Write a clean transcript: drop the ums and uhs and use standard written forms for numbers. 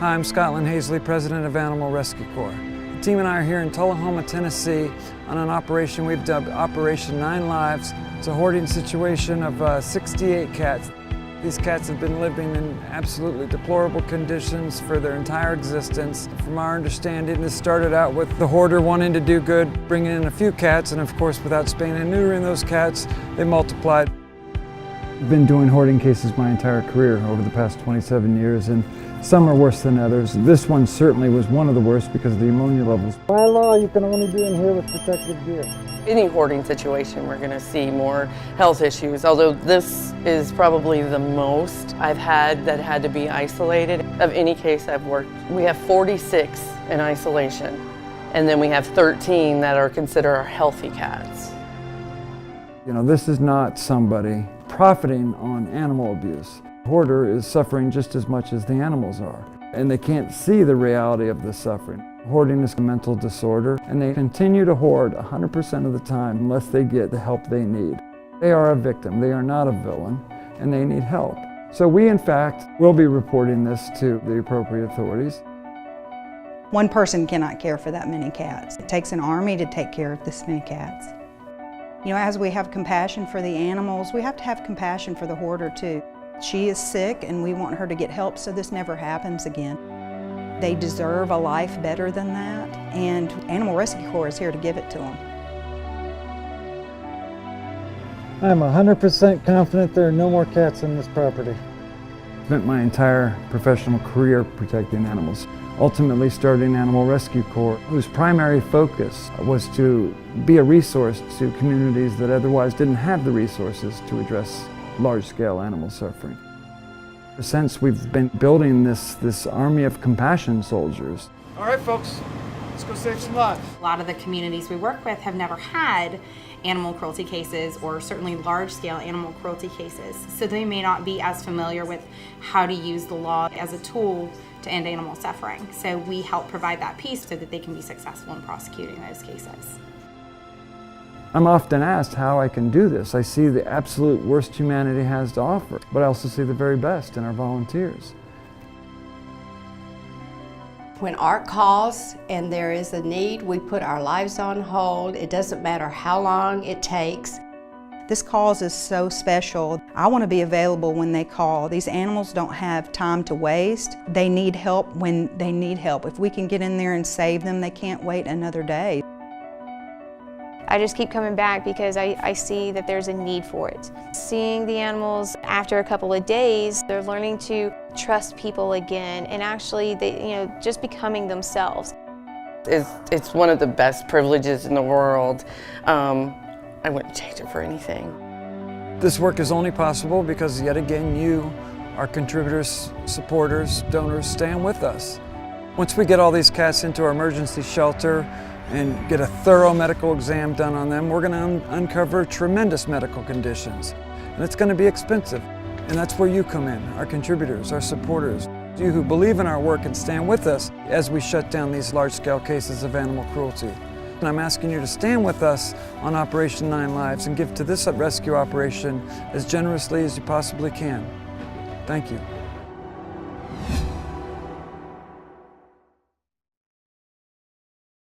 Hi, I'm Scotland Hazley, President of Animal Rescue Corps. The team and I are here in Tullahoma, Tennessee on an operation we've dubbed Operation 9 Lives. It's a hoarding situation of 68 cats. These cats have been living in absolutely deplorable conditions for their entire existence. From our understanding, this started out with the hoarder wanting to do good, bringing in a few cats, and of course without spaying and neutering those cats, they multiplied. I've been doing hoarding cases my entire career over the past 27 years, and some are worse than others. This one certainly was one of the worst because of the ammonia levels. By law, you can only be in here with protective gear. Any hoarding situation, we're going to see more health issues, although this is probably the most I've had that had to be isolated. Of any case I've worked, we have 46 in isolation, and then we have 13 that are considered our healthy cats. You know, this is not somebody profiting on animal abuse. The hoarder is suffering just as much as the animals are, and they can't see the reality of the suffering. Hoarding is a mental disorder, and they continue to hoard 100% of the time unless they get the help they need. They are a victim, they are not a villain, and they need help. So we, in fact, will be reporting this to the appropriate authorities. One person cannot care for that many cats. It takes an army to take care of this many cats. You know, as we have compassion for the animals, we have to have compassion for the hoarder too. She is sick and we want her to get help so this never happens again. They deserve a life better than that, and Animal Rescue Corps is here to give it to them. I'm 100% confident there are no more cats on this property. I spent my entire professional career protecting animals, ultimately starting Animal Rescue Corps, whose primary focus was to be a resource to communities that otherwise didn't have the resources to address large-scale animal suffering. Since we've been building this army of compassion soldiers. All right, folks, let's go save some lives. A lot of the communities we work with have never had animal cruelty cases, or certainly large-scale animal cruelty cases, so they may not be as familiar with how to use the law as a tool to end animal suffering. So we help provide that piece so that they can be successful in prosecuting those cases. I'm often asked how I can do this. I see the absolute worst humanity has to offer, but I also see the very best in our volunteers. When ARC calls and there is a need, we put our lives on hold. It doesn't matter how long it takes. This cause is so special. I want to be available when they call. These animals don't have time to waste. They need help when they need help. If we can get in there and save them, they can't wait another day. I just keep coming back because I see that there's a need for it. Seeing the animals after a couple of days, they're learning to trust people again, and actually just becoming themselves. It's one of the best privileges in the world. I wouldn't change it for anything. This work is only possible because, yet again, you, our contributors, supporters, donors, stand with us. Once we get all these cats into our emergency shelter and get a thorough medical exam done on them, we're going to uncover tremendous medical conditions. And it's going to be expensive. And that's where you come in, our contributors, our supporters, you who believe in our work and stand with us as we shut down these large-scale cases of animal cruelty. And I'm asking you to stand with us on Operation 9 Lives and give to this rescue operation as generously as you possibly can. Thank you.